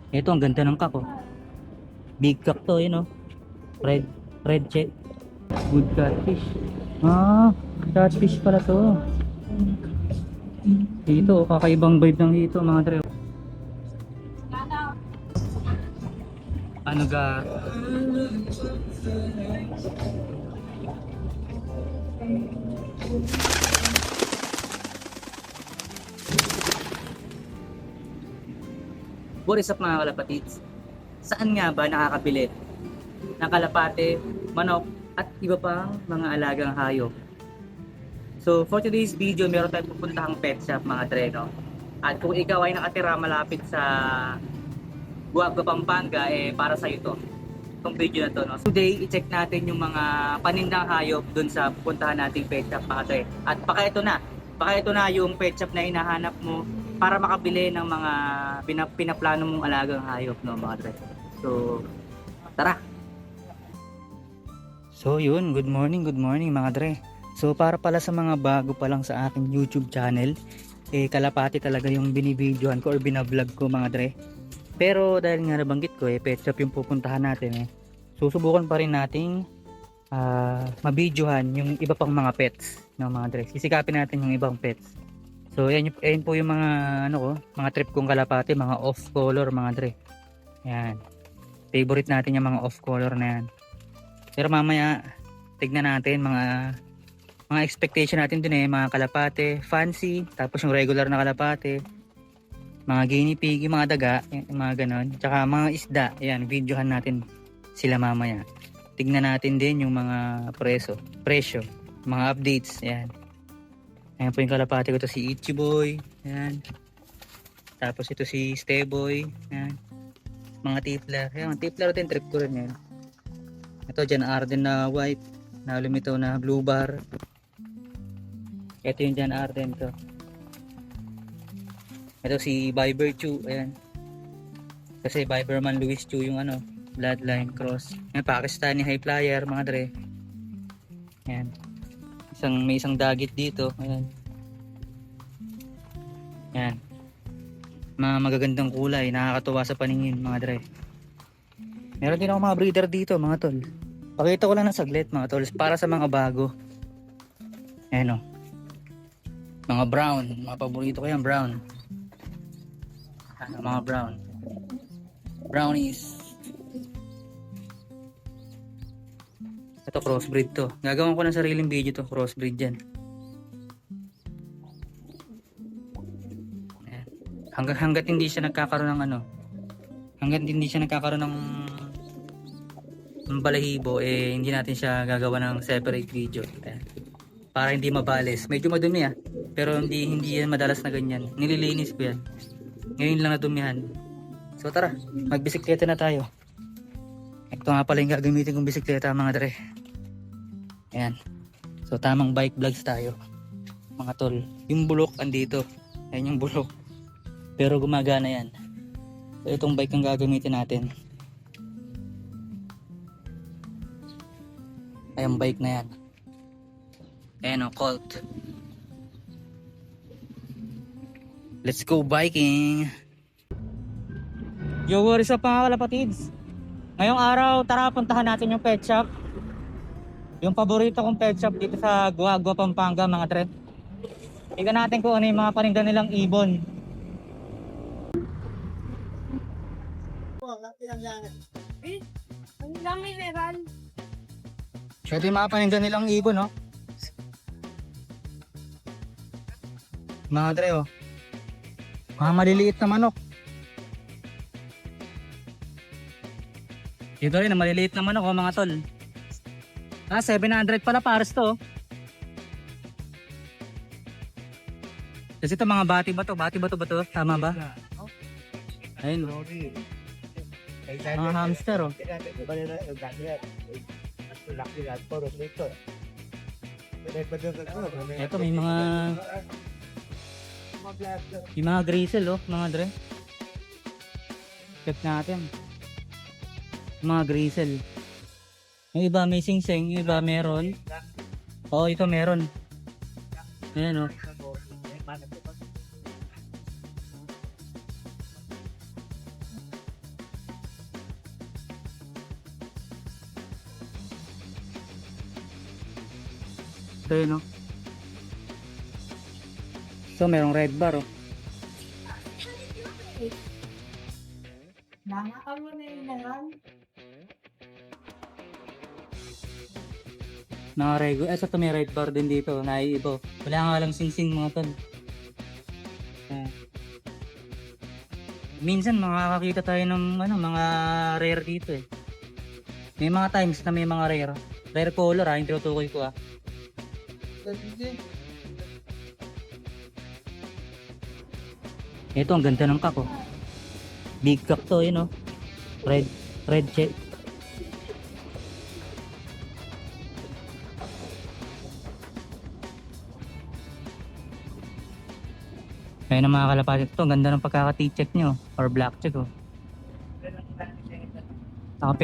Ito, ang ganda ng kak, oh. Big kak to, yun, oh. Red, red check. Good catfish. Ah, catfish pala to. Dito, kakaibang vibe ng dito, mga dre. Ano ga? What is up mga kalapatids? Saan nga ba nakakabili ng kalapate, manok, at iba pang mga alagang hayop? So for today's video, meron tayong pupuntahang pet shop mga treno. At kung ikaw ay nakatira malapit sa Guagua, Pampanga, para sa ito itong video na to, no? Today, i-check natin yung mga panindang hayop dun sa pupuntahan nating pet shop mga tre. At baka ito na yung pet shop na hinahanap mo para makabili ng mga pinaplano mong alagang hayop, no mga tre. So, tara! So yun, good morning mga dre. So para pala sa mga bago pa lang sa aking YouTube channel, kalapati talaga yung binibidyohan ko or binablog ko mga dre. Pero dahil nga nabanggit ko, pet shop yung pupuntahan natin, susubukan pa rin nating mabidyohan yung iba pang mga pets, no mga dre. Sisikapin natin yung ibang pets. So yan po yung mga mga trip kong kalapati, mga off color mga dre. Yan. Favorite natin yung mga off color na yan. Pero mamaya tignan natin mga expectation natin dun mga kalapate, fancy, tapos yung regular na kalapate, mga guinea pig, yung mga daga, yung mga ganon, tsaka mga isda. Ayan, videohan natin sila mamaya. Tignan natin din yung mga presyo, mga updates. Ayan. Ayan po yung kalapate ko, to si Ichiboy. Ayan. Tapos ito si Steboy. Ayan. Mga tipler. Ayan, tipler din, trip ko rin yan. Ito dyan Arden na white, na lumitaw na blue bar. Ito yung dyan Arden to. Ito si Viber Chew, ayan. Kasi Viberman Louis Chew yung bloodline cross. Ayan, Pakistani high flyer mga dre. Ayan. May isang dagit dito, ayan. Ayan. Mga magagandang kulay, nakakatuwa sa paningin mga dre. Meron din ako mga breeder dito mga tol. Pakita ko lang ng saglit mga tol para sa mga bago. Ayan o. Mga brown. Mga paborito ko yan brown. Mga brown. Brownies. Ito crossbreed to. Gagawin ko ng sariling video to. Crossbreed yan. Ayan. Hanggat hindi siya nagkakaroon ng hanggat hindi siya nagkakaroon ng balahibo, hindi natin siya gagawa ng separate video. Ayan. Para hindi mabales. Medyo madumi pero hindi yan madalas na ganyan. Nililinis ko yan. Ngayon lang nadumihan. So tara, magbisikleta na tayo. Ito nga pala yung gagamitin kong bisikleta mga dre. Ayan. So tamang bike vlogs tayo mga tol. Yung bulok andito. Ayan yung bulok. Pero gumagana yan. So itong bike ang gagamitin natin. Ayan bike na yan. Ayan Colt. Let's go biking. Yo, what is up mga kalapatids? Ngayong araw, tara puntahan natin yung pet shop. Yung paborito kong pet shop dito sa Guagua, Pampanga mga tre. Tingnan natin kung ano yung mga paninda nilang ibon. Ang dami meron. Ito yung mga paninda nilang ibon, no? Mga tre, oh. Mga maliliit na manok. Dito rin, maliliit na manok, oh, mga tol. 700 pala pares to. Kasi ito mga bati ba to? Tama ba? Ayun. Mga hamster, oh. Ito may mga grizzle, oh, mga dre. Check natin. Mga grizzle. Yung iba may sing-sing, yung iba meron. Oo, ito meron. Ayan, oh. So yun, no? So merong red bar, oh. Nakakaroon na yun lang. Mga regular. Ito may red bar din dito. Naiiba. Wala nga lang sing-sing mga tol. Minsan makakakita tayo ng ano, mga rare dito eh. May mga times na may mga rare. Rare color yung tinutukoy ko Ito ang ganda ng cup Big cup to, yun oh. Red check. Ayun ang mga kalapati. Ito, ang ganda ng pagkaka-t-check nyo. Or black check oh.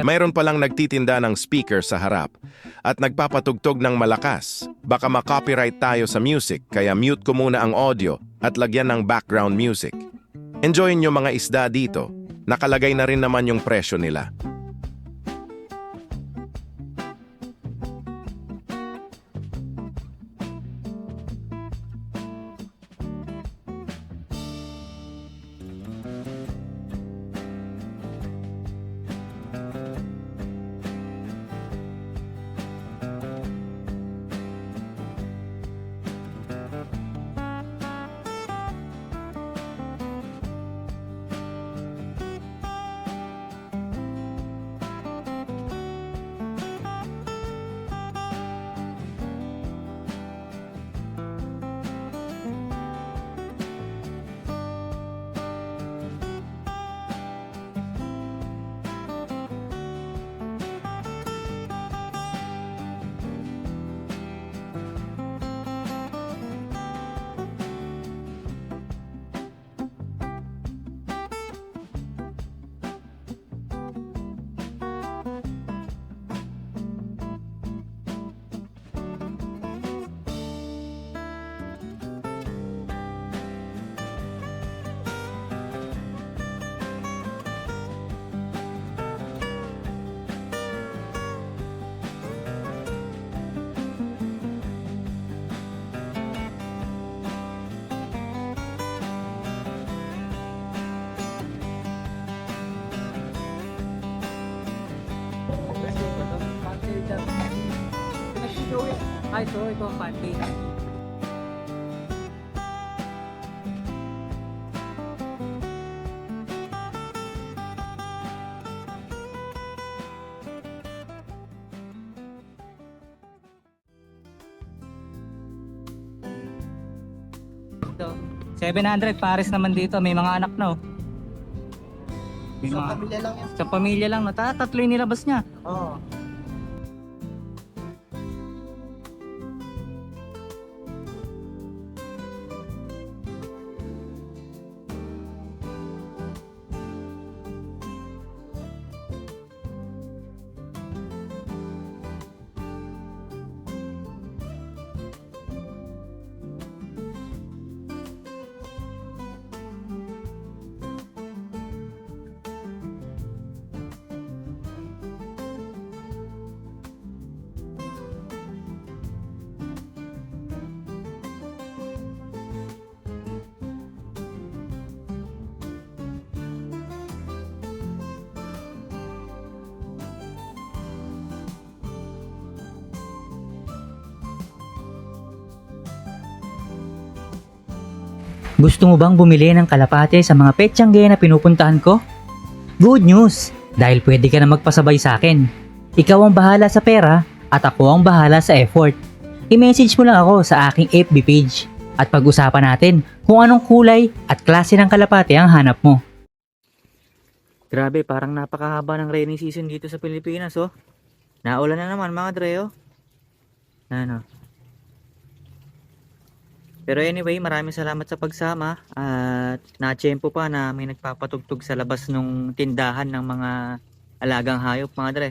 Mayroon palang nagtitinda ng speaker sa harap at nagpapatugtog ng malakas. Baka ma-copyright tayo sa music kaya mute ko muna ang audio at lagyan ng background music. Enjoyin nyo mga isda dito. Nakalagay na rin naman yung presyo nila. Ay, so ito ang panty. Ito, 700 pares naman dito. May mga anak na oh. May Sa mga, pamilya lang yan. sa pamilya lang. No? Tatlo yung nilabas niya. Oo. Gusto mo bang bumili ng kalapate sa mga petsangge na pinupuntahan ko? Good news! Dahil pwede ka na magpasabay sa akin. Ikaw ang bahala sa pera at ako ang bahala sa effort. I-message mo lang ako sa aking FB page at pag-usapan natin kung anong kulay at klase ng kalapate ang hanap mo. Grabe, parang napakahaba ng rainy season dito sa Pilipinas oh. Naulan na naman mga dre oh. Ano? Pero anyway, maraming salamat sa pagsama at na-tsempo pa na may nagpapatugtog sa labas ng tindahan ng mga alagang hayop mga dre.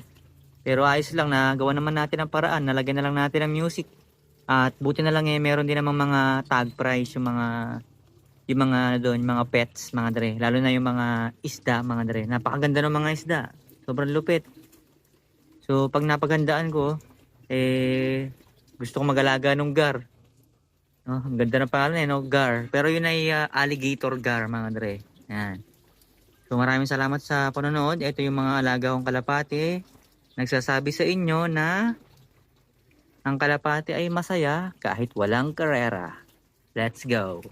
Pero ayos lang na gawa naman natin ang paraan, nalagyan na lang natin ang music. At buti na lang meron din namang mga tag price yung mga doon, mga pets mga dre. Lalo na yung mga isda mga dre. Napakaganda ng mga isda. Sobrang lupit. So pag napagandaan ko, Gusto ko mag-alaga ng gar. No, ang ganda ng pangalan no, gar. Pero yun ay alligator gar mga dre. Yan. So maraming salamat sa panonood. Ito yung mga alaga kong kalapati. Nagsasabi sa inyo na ang kalapati ay masaya kahit walang karera. Let's go!